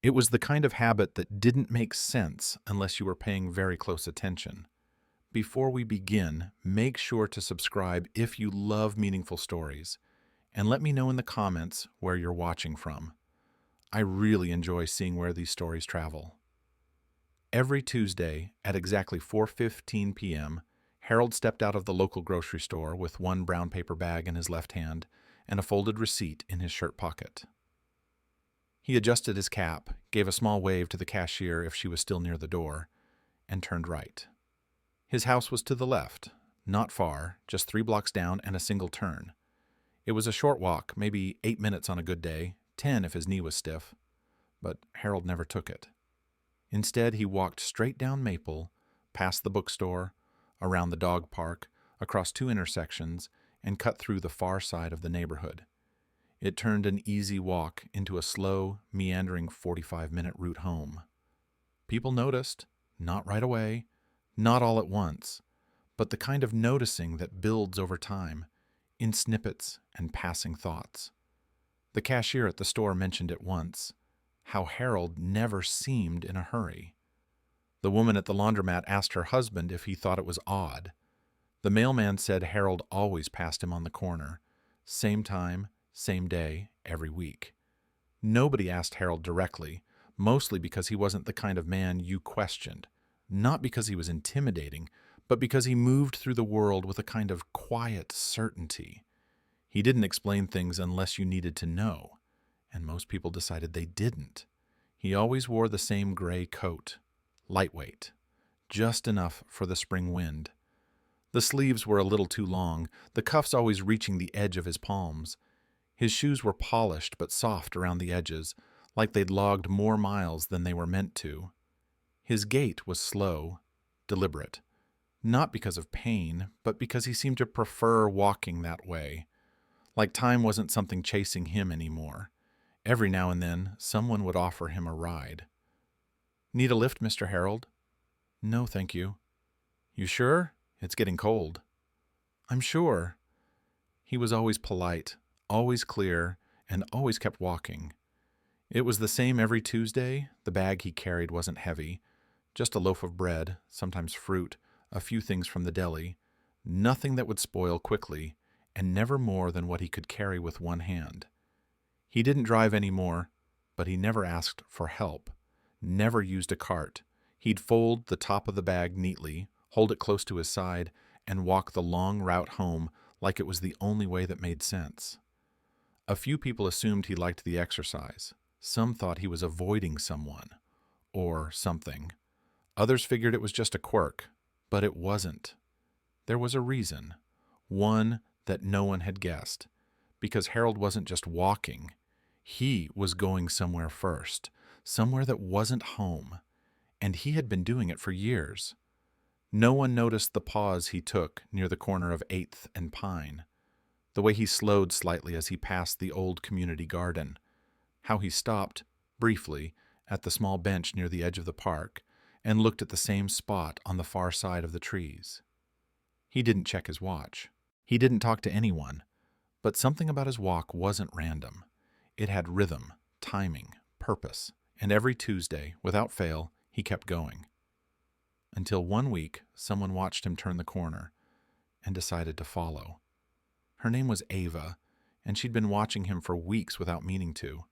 It was the kind of habit that didn't make sense unless you were paying very close attention. Before we begin, make sure to subscribe if you love meaningful stories, and let me know in the comments where you're watching from. I really enjoy seeing where these stories travel. Every Tuesday at exactly 4:15 p.m., Harold stepped out of the local grocery store with one brown paper bag in his left hand and a folded receipt in his shirt pocket. He adjusted his cap, gave a small wave to the cashier if she was still near the door, and turned right. His house was to the left, not far, just 3 blocks down and a single turn. It was a short walk, maybe 8 minutes on a good day, 10 if his knee was stiff, but Harold never took it. Instead, he walked straight down Maple, past the bookstore, around the dog park, across 2 intersections, and cut through the far side of the neighborhood. It turned an easy walk into a slow, meandering 45-minute route home. People noticed, not right away, not all at once, but the kind of noticing that builds over time, in snippets and passing thoughts. The cashier at the store mentioned it once, how Harold never seemed in a hurry. The woman at the laundromat asked her husband if he thought it was odd. The mailman said Harold always passed him on the corner, same time, same day, every week. Nobody asked Harold directly, mostly because he wasn't the kind of man you questioned, not because he was intimidating, but because he moved through the world with a kind of quiet certainty. He didn't explain things unless you needed to know, and most people decided they didn't. He always wore the same gray coat, lightweight, just enough for the spring wind. The sleeves were a little too long, the cuffs always reaching the edge of his palms. His shoes were polished but soft around the edges, like they'd logged more miles than they were meant to. His gait was slow, deliberate, not because of pain, but because he seemed to prefer walking that way, like time wasn't something chasing him anymore. Every now and then, someone would offer him a ride. "Need a lift, Mr. Harold?" "No, thank you." "You sure? It's getting cold." "I'm sure." He was always polite, always clear, and always kept walking. It was the same every Tuesday. The bag he carried wasn't heavy, just a loaf of bread, sometimes fruit, a few things from the deli, nothing that would spoil quickly, and never more than what he could carry with one hand. He didn't drive anymore, but he never asked for help, never used a cart. He'd fold the top of the bag neatly, hold it close to his side, and walk the long route home like it was the only way that made sense. A few people assumed he liked the exercise. Some thought he was avoiding someone, or something. Others figured it was just a quirk, but it wasn't. There was a reason, one that no one had guessed, because Harold wasn't just walking. He was going somewhere first, somewhere that wasn't home, and he had been doing it for years. No one noticed the pause he took near the corner of 8th and Pine, the way he slowed slightly as he passed the old community garden, how he stopped, briefly, at the small bench near the edge of the park and looked at the same spot on the far side of the trees. He didn't check his watch. He didn't talk to anyone, but something about his walk wasn't random. It had rhythm, timing, purpose, and every Tuesday, without fail, he kept going. Until one week, someone watched him turn the corner and decided to follow. Her name was Ava, and she'd been watching him for weeks without meaning to.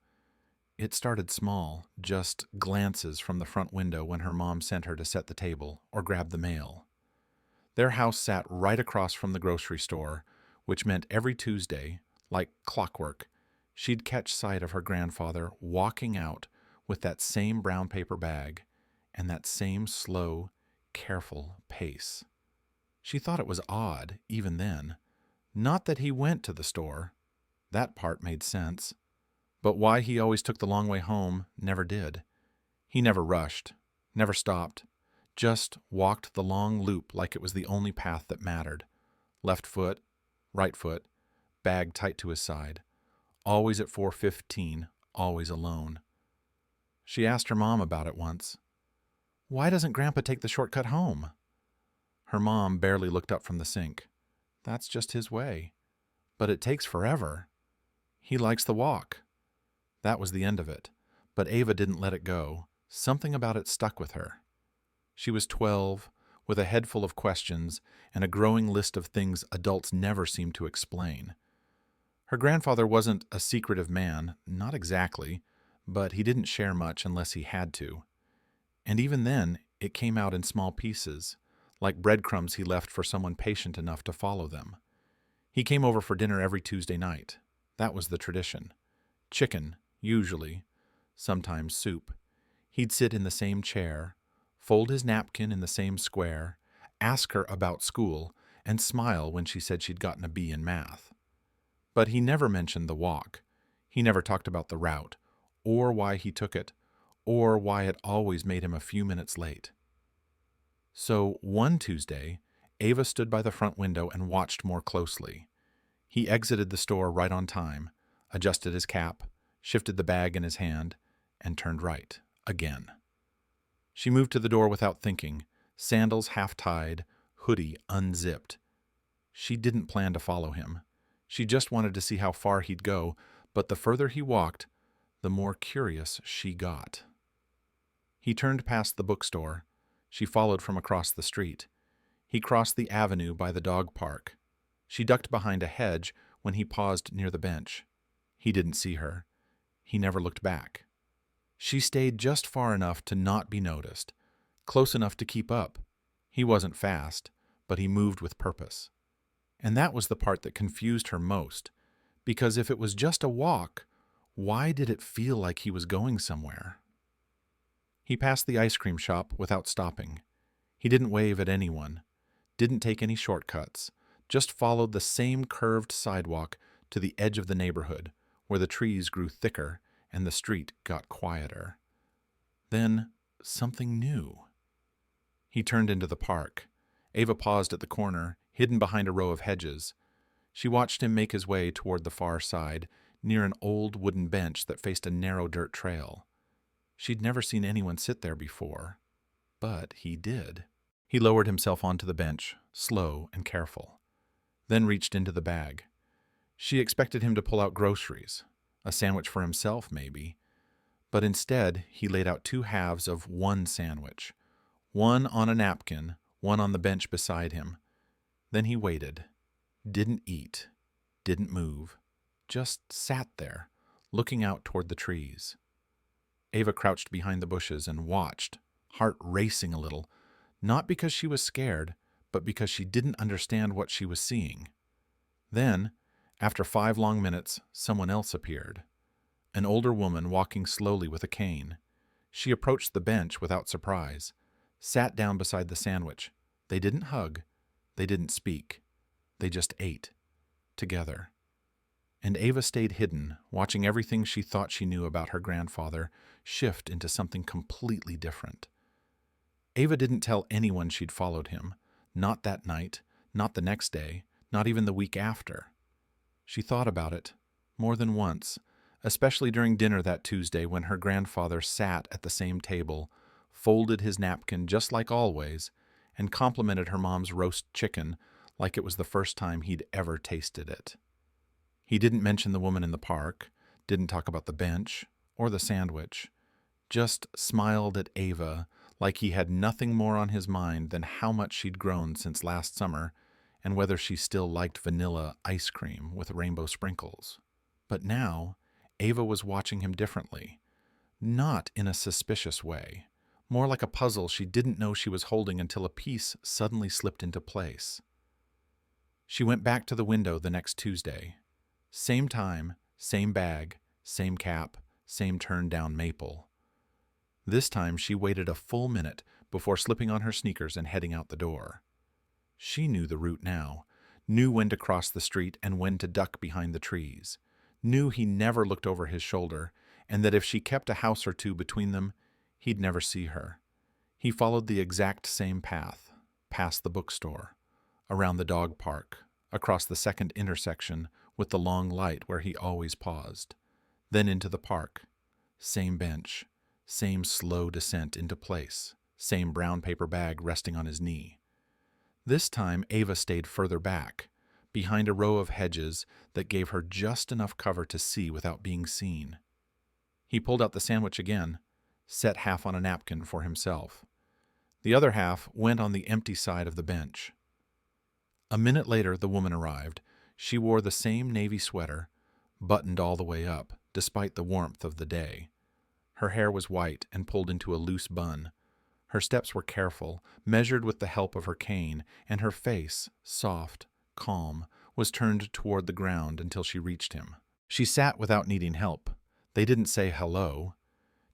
It started small, just glances from the front window when her mom sent her to set the table or grab the mail. Their house sat right across from the grocery store, which meant every Tuesday, like clockwork, she'd catch sight of her grandfather walking out with that same brown paper bag and that same slow, careful pace. She thought it was odd, even then. Not that he went to the store. That part made sense. But why he always took the long way home never did. He never rushed, never stopped, just walked the long loop like it was the only path that mattered. Left foot, right foot, bag tight to his side. Always at 4:15, always alone. She asked her mom about it once. "Why doesn't Grandpa take the shortcut home?" Her mom barely looked up from the sink. "That's just his way. But it takes forever. He likes the walk." That was the end of it. But Ava didn't let it go. Something about it stuck with her. She was 12, with a head full of questions and a growing list of things adults never seem to explain. Her grandfather wasn't a secretive man, not exactly, but he didn't share much unless he had to. And even then, it came out in small pieces, like breadcrumbs he left for someone patient enough to follow them. He came over for dinner every Tuesday night. That was the tradition. Chicken, usually, sometimes soup. He'd sit in the same chair, fold his napkin in the same square, ask her about school, and smile when she said she'd gotten a B in math. But he never mentioned the walk. He never talked about the route, or why he took it, or why it always made him a few minutes late. So one Tuesday, Ava stood by the front window and watched more closely. He exited the store right on time, adjusted his cap, shifted the bag in his hand, and turned right, again. She moved to the door without thinking, sandals half-tied, hoodie unzipped. She didn't plan to follow him. She just wanted to see how far he'd go, but the further he walked, the more curious she got. He turned past the bookstore. She followed from across the street. He crossed the avenue by the dog park. She ducked behind a hedge when he paused near the bench. He didn't see her. He never looked back. She stayed just far enough to not be noticed, close enough to keep up. He wasn't fast, but he moved with purpose. And that was the part that confused her most, because if it was just a walk, why did it feel like he was going somewhere? He passed the ice cream shop without stopping. He didn't wave at anyone, didn't take any shortcuts, just followed the same curved sidewalk to the edge of the neighborhood, where the trees grew thicker and the street got quieter. Then something new. He turned into the park. Ava paused at the corner, hidden behind a row of hedges. She watched him make his way toward the far side, near an old wooden bench that faced a narrow dirt trail. She'd never seen anyone sit there before, but he did. He lowered himself onto the bench, slow and careful, then reached into the bag. She expected him to pull out groceries, a sandwich for himself maybe, but instead he laid out two halves of one sandwich, one on a napkin, one on the bench beside him. Then he waited, didn't eat, didn't move, just sat there, looking out toward the trees. Ava crouched behind the bushes and watched, heart racing a little, not because she was scared, but because she didn't understand what she was seeing. Then, after 5 long minutes, someone else appeared. An older woman walking slowly with a cane. She approached the bench without surprise, sat down beside the sandwich. They didn't hug. They didn't speak. They just ate. Together. And Ava stayed hidden, watching everything she thought she knew about her grandfather shift into something completely different. Ava didn't tell anyone she'd followed him. Not that night, not the next day, not even the week after. She thought about it, more than once, especially during dinner that Tuesday when her grandfather sat at the same table, folded his napkin just like always, and complimented her mom's roast chicken like it was the first time he'd ever tasted it. He didn't mention the woman in the park, didn't talk about the bench or the sandwich, just smiled at Ava like he had nothing more on his mind than how much she'd grown since last summer and whether she still liked vanilla ice cream with rainbow sprinkles. But now, Ava was watching him differently, not in a suspicious way, more like a puzzle she didn't know she was holding until a piece suddenly slipped into place. She went back to the window the next Tuesday. Same time, same bag, same cap, same turned-down maple. This time she waited a full minute before slipping on her sneakers and heading out the door. She knew the route now, knew when to cross the street and when to duck behind the trees, knew he never looked over his shoulder, and that if she kept a house or two between them, he'd never see her. He followed the exact same path, past the bookstore, around the dog park, across the second intersection with the long light where he always paused, then into the park. Same bench, same slow descent into place, same brown paper bag resting on his knee. This time Ava stayed further back, behind a row of hedges that gave her just enough cover to see without being seen. He pulled out the sandwich again, set half on a napkin for himself. The other half went on the empty side of the bench. A minute later, the woman arrived. She wore the same navy sweater, buttoned all the way up, despite the warmth of the day. Her hair was white and pulled into a loose bun. Her steps were careful, measured with the help of her cane, and her face, soft, calm, was turned toward the ground until she reached him. She sat without needing help. They didn't say hello,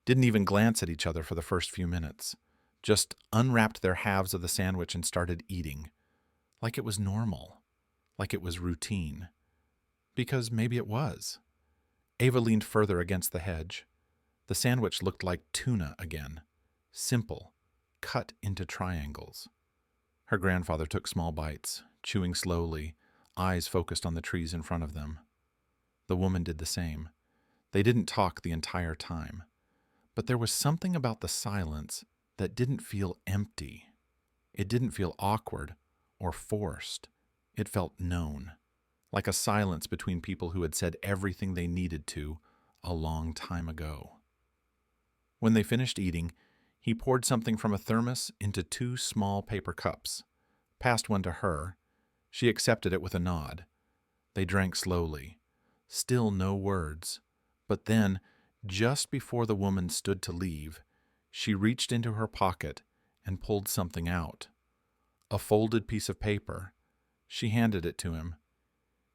didn't even glance at each other for the first few minutes, just unwrapped their halves of the sandwich and started eating. Like it was normal, like it was routine. Because maybe it was. Ava leaned further against the hedge. The sandwich looked like tuna again, simple, cut into triangles. Her grandfather took small bites, chewing slowly, eyes focused on the trees in front of them. The woman did the same. They didn't talk the entire time, but there was something about the silence that didn't feel empty. It didn't feel awkward or forced. It felt known, like a silence between people who had said everything they needed to a long time ago. When they finished eating, he poured something from a thermos into 2 small paper cups, passed one to her. She accepted it with a nod. They drank slowly. Still no words. But then, just before the woman stood to leave, she reached into her pocket and pulled something out. A folded piece of paper. She handed it to him.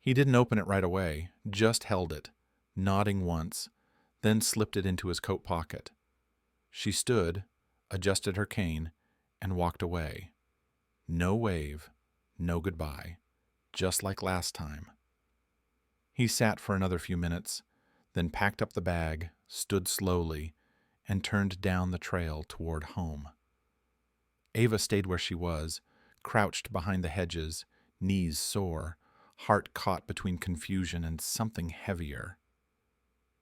He didn't open it right away, just held it, nodding once, then slipped it into his coat pocket. She stood, adjusted her cane, and walked away. No wave, no goodbye, just like last time. He sat for another few minutes, then packed up the bag, stood slowly, and turned down the trail toward home. Ava stayed where she was, crouched behind the hedges, knees sore, heart caught between confusion and something heavier.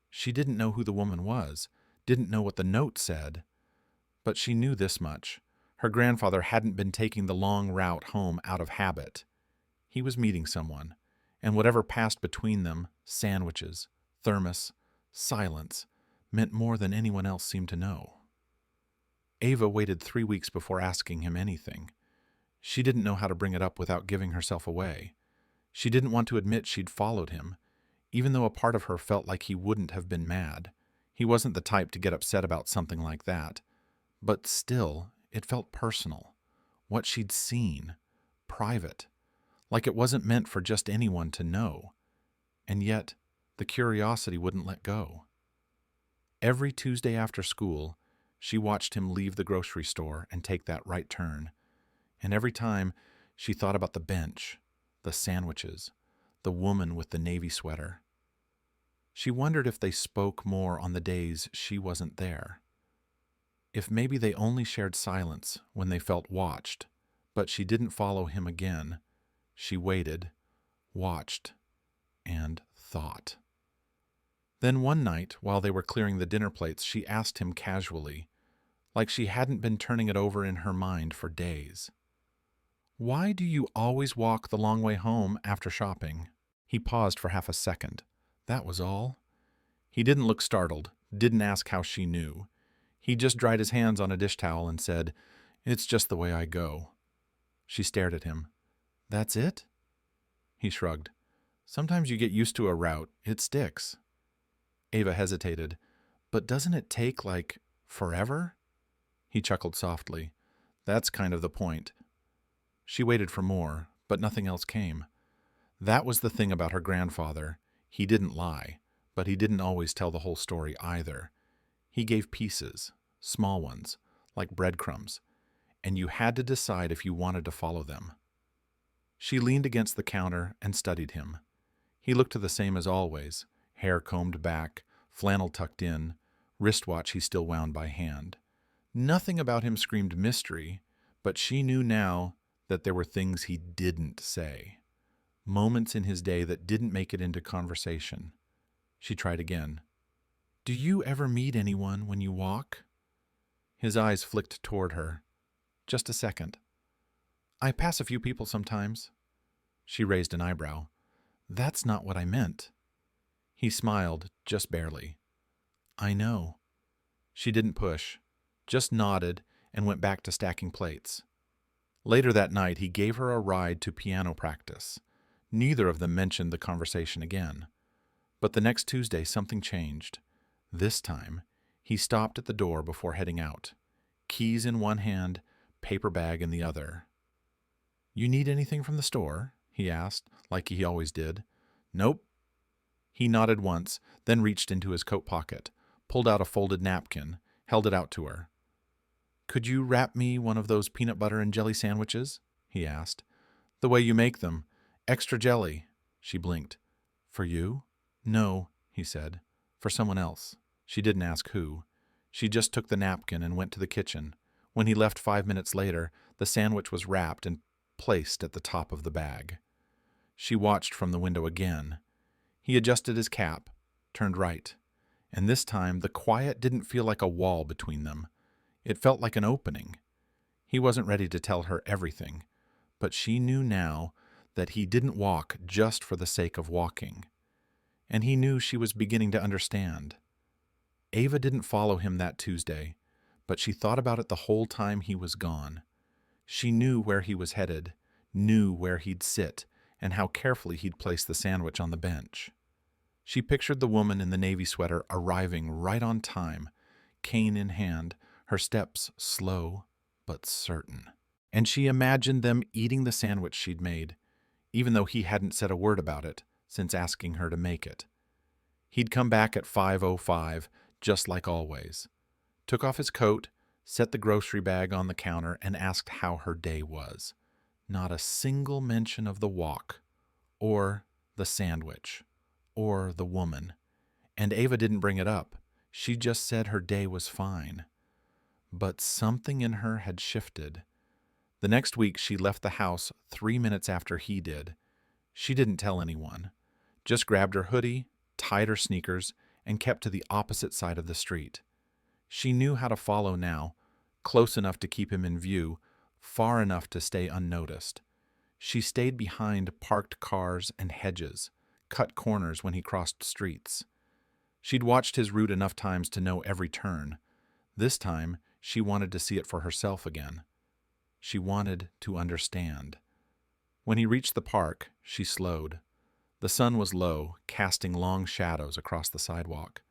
She didn't know who the woman was, didn't know what the note said, but she knew this much. Her grandfather hadn't been taking the long route home out of habit. He was meeting someone, and whatever passed between them, sandwiches, thermos, silence, meant more than anyone else seemed to know. Ava waited 3 weeks before asking him anything. She didn't know how to bring it up without giving herself away. She didn't want to admit she'd followed him, even though a part of her felt like he wouldn't have been mad. He wasn't the type to get upset about something like that. But still, it felt personal. What she'd seen. Private. Like it wasn't meant for just anyone to know. And yet, the curiosity wouldn't let go. Every Tuesday after school, she watched him leave the grocery store and take that right turn. And every time, she thought about the bench, the sandwiches, the woman with the navy sweater. She wondered if they spoke more on the days she wasn't there. If maybe they only shared silence when they felt watched, but she didn't follow him again. She waited, watched, and thought. Then one night, while they were clearing the dinner plates, she asked him casually, like she hadn't been turning it over in her mind for days. "Why do you always walk the long way home after shopping?" He paused for half a second. That was all. He didn't look startled, didn't ask how she knew. He just dried his hands on a dish towel and said, "It's just the way I go." She stared at him. "That's it?" He shrugged. "Sometimes you get used to a route. It sticks." Ava hesitated. "But doesn't it take, like, forever?" He chuckled softly. "That's kind of the point." She waited for more, but nothing else came. That was the thing about her grandfather. He didn't lie, but he didn't always tell the whole story either. He gave pieces, small ones, like breadcrumbs, and you had to decide if you wanted to follow them. She leaned against the counter and studied him. He looked the same as always, hair combed back, flannel tucked in, wristwatch he still wound by hand. Nothing about him screamed mystery, but she knew now that there were things he didn't say. Moments in his day that didn't make it into conversation. She tried again. "Do you ever meet anyone when you walk?" His eyes flicked toward her. "Just a second." "I pass a few people sometimes." She raised an eyebrow. "That's not what I meant." He smiled, just barely. I know. She didn't push, just nodded and went back to stacking plates. Later that night, he gave her a ride to piano practice. Neither of them mentioned the conversation again. But the next Tuesday, something changed. This time, he stopped at the door before heading out, keys in one hand, paper bag in the other. "You need anything from the store?" he asked, like he always did. "Nope." He nodded once, then reached into his coat pocket, pulled out a folded napkin, held it out to her. "Could you wrap me one of those peanut butter and jelly sandwiches?" he asked. "The way you make them. Extra jelly." She blinked. "For you?" "No," he said. "For someone else." She didn't ask who. She just took the napkin and went to the kitchen. When he left 5 minutes later, the sandwich was wrapped and placed at the top of the bag. She watched from the window again. He adjusted his cap, turned right, and this time the quiet didn't feel like a wall between them. It felt like an opening. He wasn't ready to tell her everything, but she knew now that he didn't walk just for the sake of walking. And he knew she was beginning to understand. Ava didn't follow him that Tuesday, but she thought about it the whole time he was gone. She knew where he was headed, knew where he'd sit, and how carefully he'd place the sandwich on the bench. She pictured the woman in the navy sweater arriving right on time, cane in hand, her steps slow but certain. And she imagined them eating the sandwich she'd made, even though he hadn't said a word about it since asking her to make it. He'd come back at 5:05, just like always. Took off his coat, set the grocery bag on the counter, and asked how her day was. Not a single mention of the walk, or the sandwich, or the woman. And Ava didn't bring it up. She just said her day was fine. But something in her had shifted. The next week, she left the house 3 minutes after he did. She didn't tell anyone. Just grabbed her hoodie, tied her sneakers, and kept to the opposite side of the street. She knew how to follow now, close enough to keep him in view, far enough to stay unnoticed. She stayed behind parked cars and hedges, cut corners when he crossed streets. She'd watched his route enough times to know every turn. This time, she wanted to see it for herself again. She wanted to understand. When he reached the park, she slowed. The sun was low, casting long shadows across the sidewalk.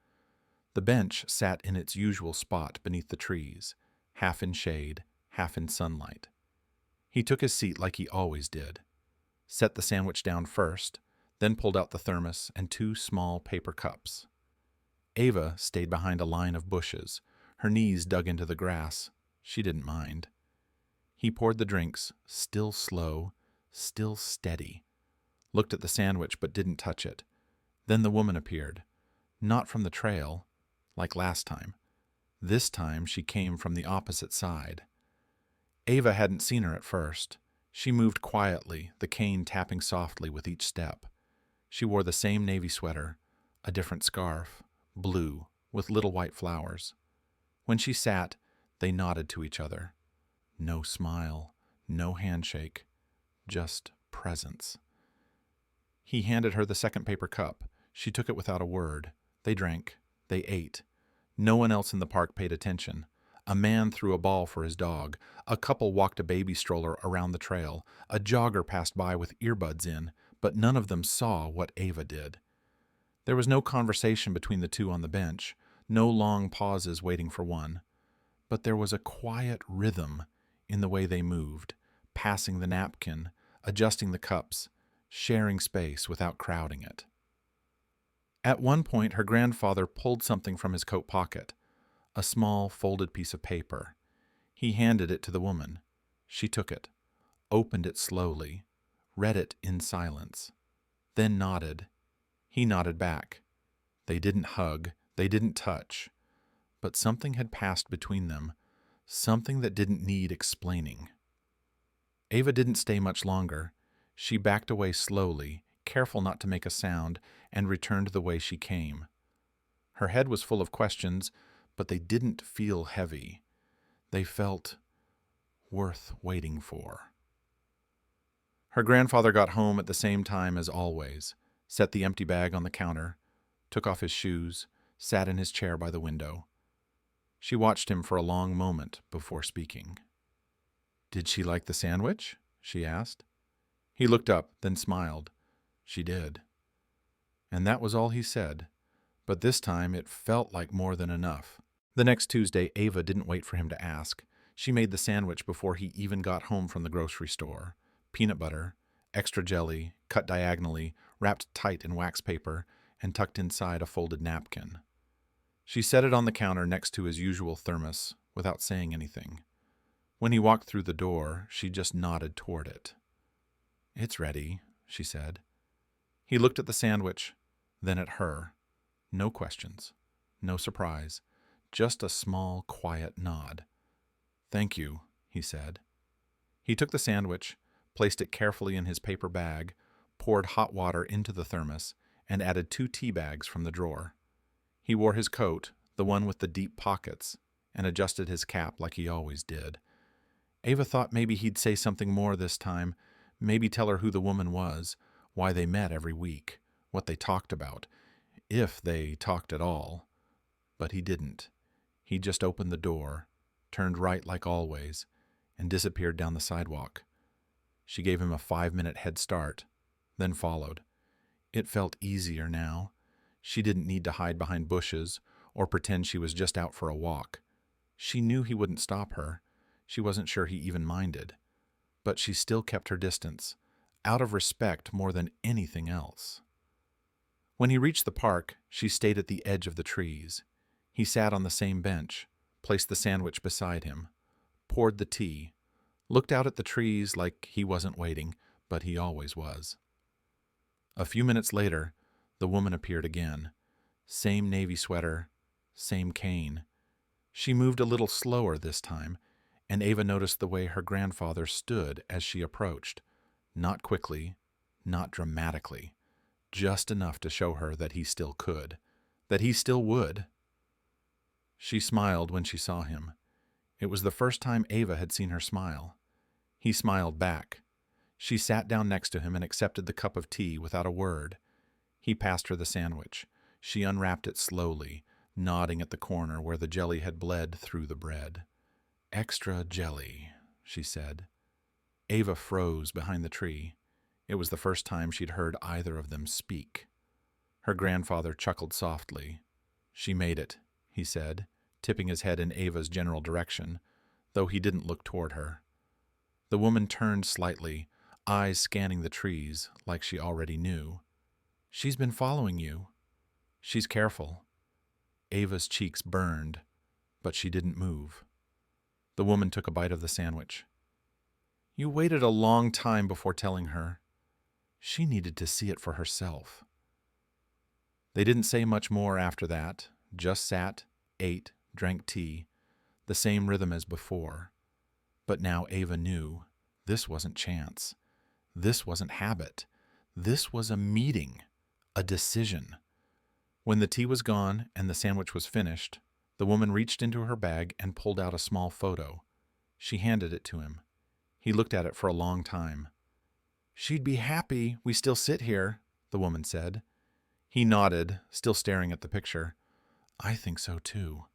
The bench sat in its usual spot beneath the trees, half in shade, half in sunlight. He took his seat like he always did, set the sandwich down first, then pulled out the thermos and 2 small paper cups. Ava stayed behind a line of bushes, her knees dug into the grass. She didn't mind. He poured the drinks, still slow, still steady. Looked at the sandwich but didn't touch it. Then the woman appeared, not from the trail, like last time. This time she came from the opposite side. Ava hadn't seen her at first. She moved quietly, the cane tapping softly with each step. She wore the same navy sweater, a different scarf, blue, with little white flowers. When she sat, they nodded to each other. No smile, no handshake, just presence. He handed her the second paper cup. She took it without a word. They drank. They ate. No one else in the park paid attention. A man threw a ball for his dog. A couple walked a baby stroller around the trail. A jogger passed by with earbuds in, but none of them saw what Ava did. There was no conversation between the two on the bench, no long pauses waiting for one. But there was a quiet rhythm in the way they moved, passing the napkin, adjusting the cups, sharing space without crowding it. At one point, her grandfather pulled something from his coat pocket, a small folded piece of paper. He handed it to the woman. She took it, opened it slowly, read it in silence, then nodded. He nodded back. They didn't hug, they didn't touch, but something had passed between them, something that didn't need explaining. Ava didn't stay much longer. She backed away slowly, careful not to make a sound, and returned the way she came. Her head was full of questions, but they didn't feel heavy. They felt worth waiting for. Her grandfather got home at the same time as always, set the empty bag on the counter, took off his shoes, sat in his chair by the window. She watched him for a long moment before speaking. "Did she like the sandwich?" she asked. He looked up, then smiled. She did. And that was all he said, but this time it felt like more than enough. The next Tuesday, Ava didn't wait for him to ask. She made the sandwich before he even got home from the grocery store. Peanut butter, extra jelly, cut diagonally, wrapped tight in wax paper, and tucked inside a folded napkin. She set it on the counter next to his usual thermos without saying anything. When he walked through the door, she just nodded toward it. "It's ready," she said. He looked at the sandwich, then at her. No questions, no surprise, just a small, quiet nod. "Thank you," he said. He took the sandwich, placed it carefully in his paper bag, poured hot water into the thermos, and added 2 tea bags from the drawer. He wore his coat, the one with the deep pockets, and adjusted his cap like he always did. Ava thought maybe he'd say something more this time, maybe tell her who the woman was, why they met every week, what they talked about, if they talked at all. But he didn't. He just opened the door, turned right like always, and disappeared down the sidewalk. She gave him a 5-minute head start, then followed. It felt easier now. She didn't need to hide behind bushes or pretend she was just out for a walk. She knew he wouldn't stop her. She wasn't sure he even minded. But she still kept her distance, out of respect more than anything else. When he reached the park, she stayed at the edge of the trees. He sat on the same bench, placed the sandwich beside him, poured the tea, looked out at the trees like he wasn't waiting, but he always was. A few minutes later, the woman appeared again. Same navy sweater, same cane. She moved a little slower this time, and Ava noticed the way her grandfather stood as she approached. Not quickly, not dramatically, just enough to show her that he still could, that he still would. She smiled when she saw him. It was the first time Ava had seen her smile. He smiled back. She sat down next to him and accepted the cup of tea without a word. He passed her the sandwich. She unwrapped it slowly, nodding at the corner where the jelly had bled through the bread. "Extra jelly," she said. Ava froze behind the tree. It was the first time she'd heard either of them speak. Her grandfather chuckled softly. "She made it," he said, tipping his head in Ava's general direction, though he didn't look toward her. The woman turned slightly, eyes scanning the trees like she already knew. "She's been following you. She's careful." Ava's cheeks burned, but she didn't move. The woman took a bite of the sandwich. "You waited a long time before telling her. She needed to see it for herself." They didn't say much more after that, just sat, ate, drank tea, the same rhythm as before. But now Ava knew this wasn't chance. This wasn't habit. This was a meeting, a decision. When the tea was gone and the sandwich was finished, the woman reached into her bag and pulled out a small photo. She handed it to him. He looked at it for a long time. "She'd be happy we still sit here," the woman said. He nodded, still staring at the picture. "I think so too."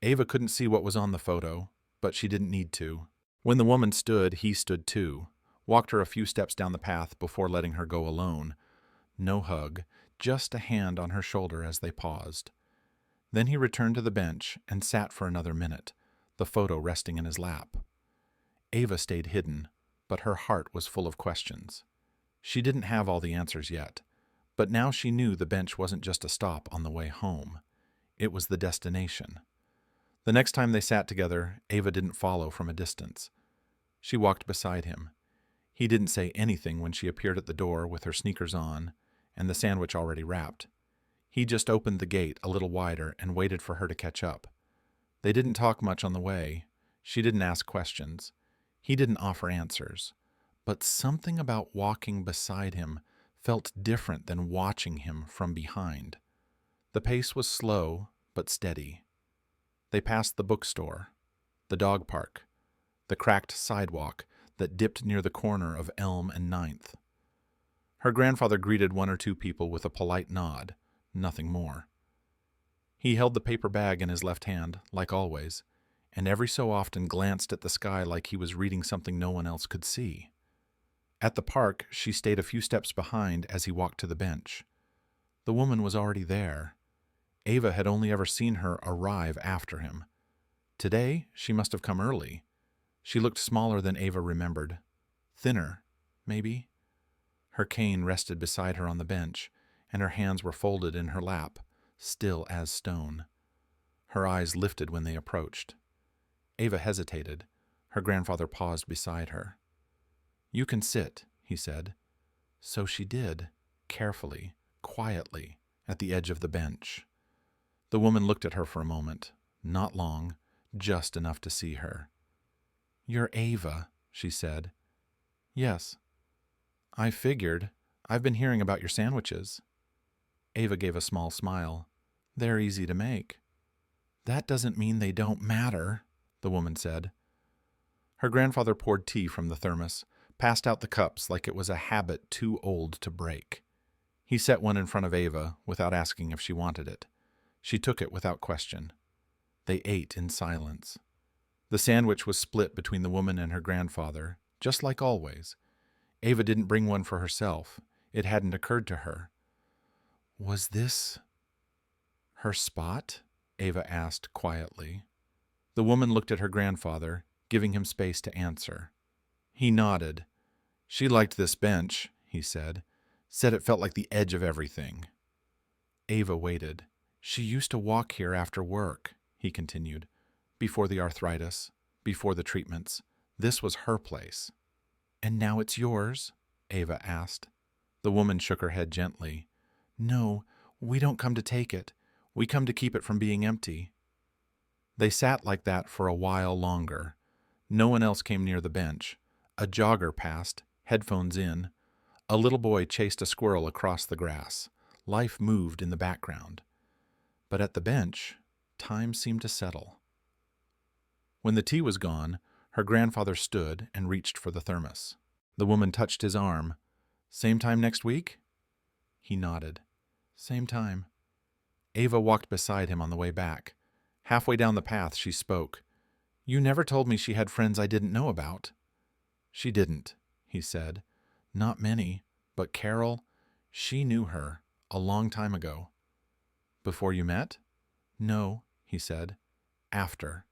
Ava couldn't see what was on the photo, but she didn't need to. When the woman stood, he stood too, walked her a few steps down the path before letting her go alone. No hug, just a hand on her shoulder as they paused. Then he returned to the bench and sat for another minute, the photo resting in his lap. Ava stayed hidden, but her heart was full of questions. She didn't have all the answers yet, but now she knew the bench wasn't just a stop on the way home. It was the destination. The next time they sat together, Ava didn't follow from a distance. She walked beside him. He didn't say anything when she appeared at the door with her sneakers on and the sandwich already wrapped. He just opened the gate a little wider and waited for her to catch up. They didn't talk much on the way. She didn't ask questions. He didn't offer answers. But something about walking beside him felt different than watching him from behind. The pace was slow but steady. They passed the bookstore, the dog park, the cracked sidewalk that dipped near the corner of Elm and Ninth. Her grandfather greeted one or two people with a polite nod, nothing more. He held the paper bag in his left hand, like always, and every so often glanced at the sky like he was reading something no one else could see. At the park, she stayed a few steps behind as he walked to the bench. The woman was already there. Ava had only ever seen her arrive after him. Today, she must have come early. She looked smaller than Ava remembered. Thinner, maybe. Her cane rested beside her on the bench, and her hands were folded in her lap, still as stone. Her eyes lifted when they approached. Ava hesitated. Her grandfather paused beside her. "You can sit," he said. So she did, carefully, quietly, at the edge of the bench. The woman looked at her for a moment, not long, just enough to see her. "You're Ava," she said. "Yes." "I figured. I've been hearing about your sandwiches." Ava gave a small smile. "They're easy to make." "That doesn't mean they don't matter," the woman said. Her grandfather poured tea from the thermos, passed out the cups like it was a habit too old to break. He set one in front of Ava without asking if she wanted it. She took it without question. They ate in silence. The sandwich was split between the woman and her grandfather, just like always. Ava didn't bring one for herself. It hadn't occurred to her. "Was this her spot?" Ava asked quietly. The woman looked at her grandfather, giving him space to answer. He nodded. "She liked this bench," he said. "Said it felt like the edge of everything." Ava waited. "She used to walk here after work," he continued. "Before the arthritis, before the treatments. This was her place." "And now it's yours?" Ava asked. The woman shook her head gently. "No, we don't come to take it. We come to keep it from being empty." They sat like that for a while longer. No one else came near the bench. A jogger passed, headphones in. A little boy chased a squirrel across the grass. Life moved in the background. But at the bench, time seemed to settle. When the tea was gone, her grandfather stood and reached for the thermos. The woman touched his arm. "Same time next week?" He nodded. "Same time." Ava walked beside him on the way back. Halfway down the path, she spoke. "You never told me she had friends I didn't know about." "She didn't," he said. "Not many, but Carol, she knew her, a long time ago." "Before you met?" "No," he said. "After."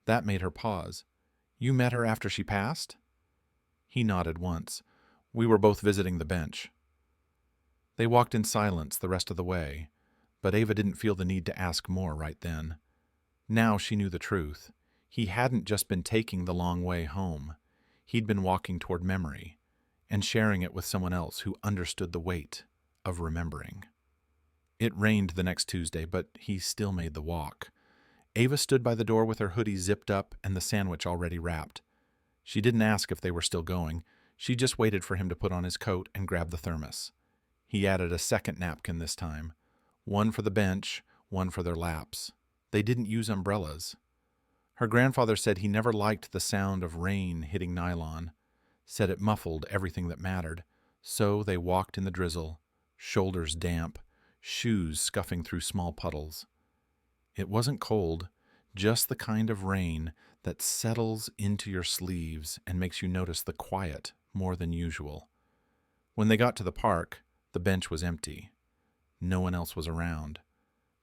That made her pause. "You met her after she passed?" He nodded once. "We were both visiting the bench." They walked in silence the rest of the way, but Ava didn't feel the need to ask more right then. Now she knew the truth. He hadn't just been taking the long way home. He'd been walking toward memory, and sharing it with someone else who understood the weight of remembering. It rained the next Tuesday, but he still made the walk. Ava stood by the door with her hoodie zipped up and the sandwich already wrapped. She didn't ask if they were still going. She just waited for him to put on his coat and grab the thermos. He added a second napkin this time. One for the bench, one for their laps. They didn't use umbrellas. Her grandfather said he never liked the sound of rain hitting nylon, said it muffled everything that mattered, so they walked in the drizzle, shoulders damp, shoes scuffing through small puddles. It wasn't cold, just the kind of rain that settles into your sleeves and makes you notice the quiet more than usual. When they got to the park, the bench was empty. No one else was around.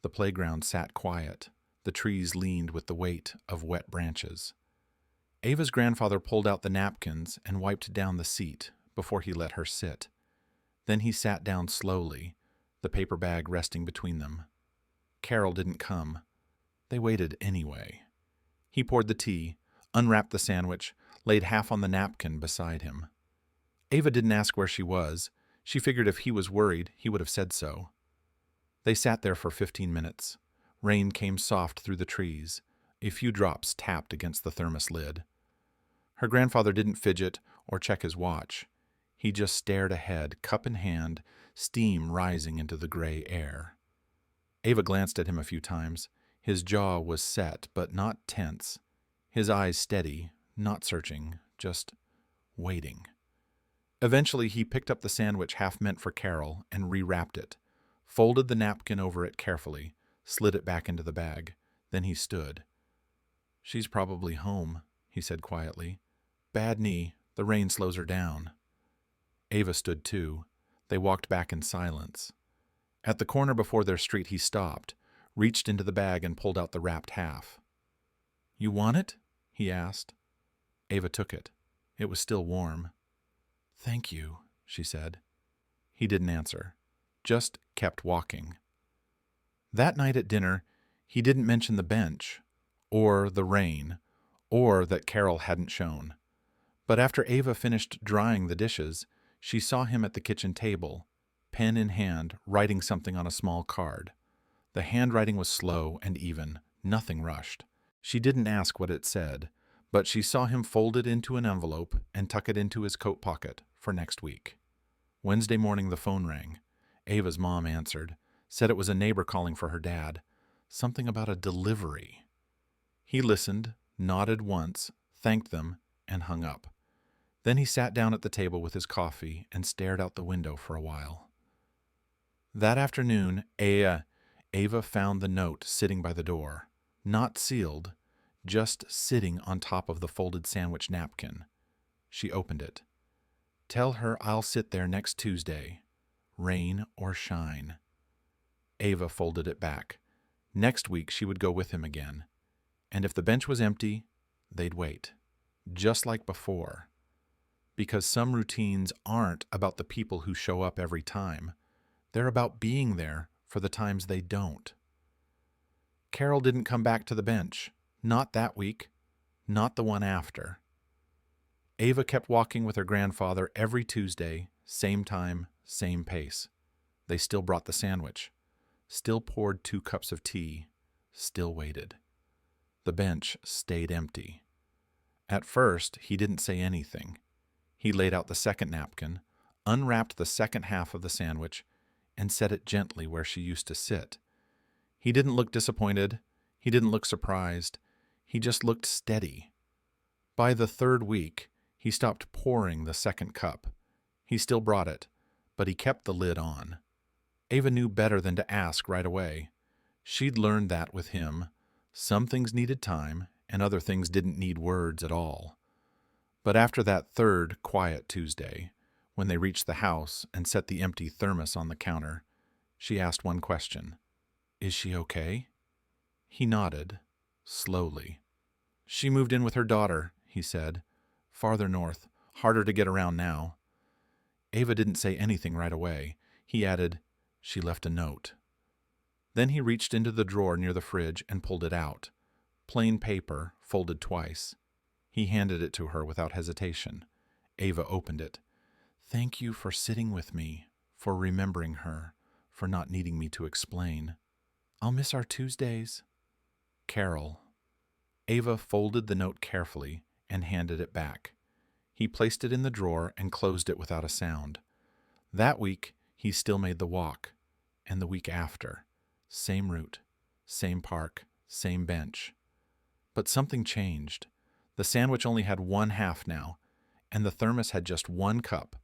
The playground sat quiet. The trees leaned with the weight of wet branches. Ava's grandfather pulled out the napkins and wiped down the seat before he let her sit. Then he sat down slowly, the paper bag resting between them. Carol didn't come. They waited anyway. He poured the tea, unwrapped the sandwich, laid half on the napkin beside him. Ava didn't ask where she was. She figured if he was worried, he would have said so. They sat there for 15 minutes. Rain came soft through the trees. A few drops tapped against the thermos lid. Her grandfather didn't fidget or check his watch. He just stared ahead, cup in hand, steam rising into the gray air. Ava glanced at him a few times. His jaw was set, but not tense. His eyes steady, not searching, just waiting. Eventually, he picked up the sandwich half meant for Carol and rewrapped it, folded the napkin over it carefully, slid it back into the bag. Then he stood. "She's probably home," he said quietly. "Bad knee. The rain slows her down." Ava stood too. They walked back in silence. At the corner before their street he stopped, reached into the bag and pulled out the wrapped half. "You want it?" he asked. Ava took it. It was still warm. "Thank you," she said. He didn't answer, just kept walking. That night at dinner, he didn't mention the bench, or the rain, or that Carol hadn't shown. But after Ava finished drying the dishes, she saw him at the kitchen table, pen in hand, writing something on a small card. The handwriting was slow and even, nothing rushed. She didn't ask what it said, but she saw him fold it into an envelope and tuck it into his coat pocket for next week. Wednesday morning the phone rang. Ava's mom answered, said it was a neighbor calling for her dad. Something about a delivery. He listened, nodded once, thanked them, and hung up. Then he sat down at the table with his coffee and stared out the window for a while. That afternoon, Ava found the note sitting by the door, not sealed, just sitting on top of the folded sandwich napkin. She opened it. "Tell her I'll sit there next Tuesday, rain or shine." Ava folded it back. Next week she would go with him again. And if the bench was empty, they'd wait. Just like before. Because some routines aren't about the people who show up every time. They're about being there for the times they don't. Carol didn't come back to the bench. Not that week. Not the one after. Ava kept walking with her grandfather every Tuesday, same time, same pace. They still brought the sandwich. Still poured 2 cups of tea. Still waited. The bench stayed empty. At first, he didn't say anything. He laid out the second napkin, unwrapped the second half of the sandwich, and set it gently where she used to sit. He didn't look disappointed. He didn't look surprised. He just looked steady. By the 3rd week, he stopped pouring the second cup. He still brought it, but he kept the lid on. Ava knew better than to ask right away. She'd learned that with him. Some things needed time, and other things didn't need words at all. But after that 3rd quiet Tuesday, when they reached the house and set the empty thermos on the counter, she asked one question. "Is she okay?" He nodded, slowly. "She moved in with her daughter," he said. "Farther north, harder to get around now." Ava didn't say anything right away. He added, "She left a note." Then he reached into the drawer near the fridge and pulled it out. Plain paper, folded twice. He handed it to her without hesitation. Ava opened it. "Thank you for sitting with me, for remembering her, for not needing me to explain. I'll miss our Tuesdays. Carol." Ava folded the note carefully and handed it back. He placed it in the drawer and closed it without a sound. That week, he still made the walk. And the week after. Same route, same park, same bench. But something changed. The sandwich only had 1 half now, and the thermos had just 1 cup.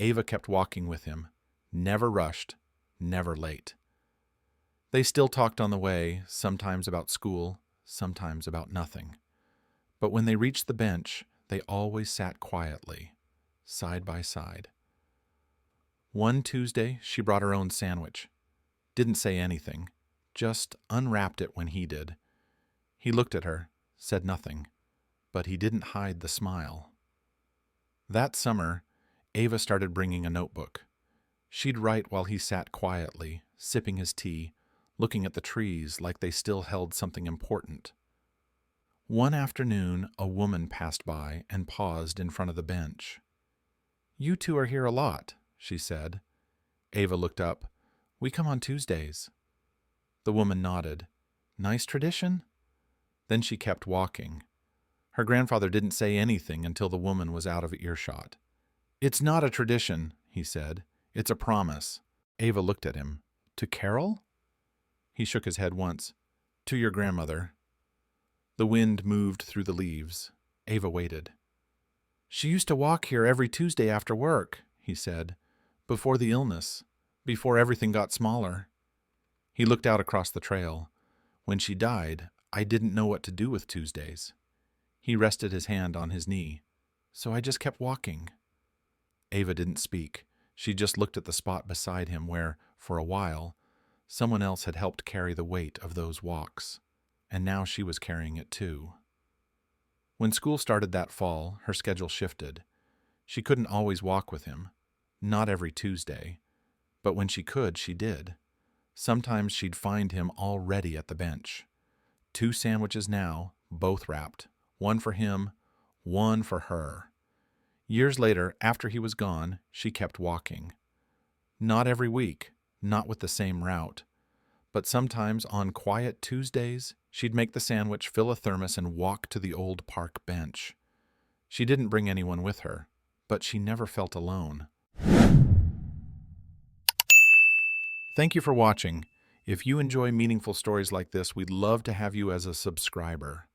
Ava kept walking with him, never rushed, never late. They still talked on the way, sometimes about school, sometimes about nothing. But when they reached the bench, they always sat quietly, side by side. One Tuesday, she brought her own sandwich. Didn't say anything, just unwrapped it when he did. He looked at her, said nothing, but he didn't hide the smile. That summer, Ava started bringing a notebook. She'd write while he sat quietly, sipping his tea, looking at the trees like they still held something important. One afternoon, a woman passed by and paused in front of the bench. "You two are here a lot," she said. Ava looked up. "We come on Tuesdays." The woman nodded. "Nice tradition?" Then she kept walking. Her grandfather didn't say anything until the woman was out of earshot. "It's not a tradition," he said. "It's a promise." Ava looked at him. "To Carol?" He shook his head once. "To your grandmother." The wind moved through the leaves. Ava waited. "She used to walk here every Tuesday after work," he said, "before the illness, before everything got smaller." He looked out across the trail. When she died, I didn't know what to do with Tuesdays. He rested his hand on his knee. So I just kept walking. Ava didn't speak. She just looked at the spot beside him where, for a while, someone else had helped carry the weight of those walks. And now she was carrying it too. When school started that fall, her schedule shifted. She couldn't always walk with him. Not every Tuesday. But when she could, she did. Sometimes she'd find him already at the bench. 2 sandwiches now, both wrapped. One for him, one for her. Years later, after he was gone, she kept walking. Not every week, not with the same route. But sometimes on quiet Tuesdays, she'd make the sandwich, fill a thermos, and walk to the old park bench. She didn't bring anyone with her, but she never felt alone. Thank you for watching. If you enjoy meaningful stories like this, we'd love to have you as a subscriber.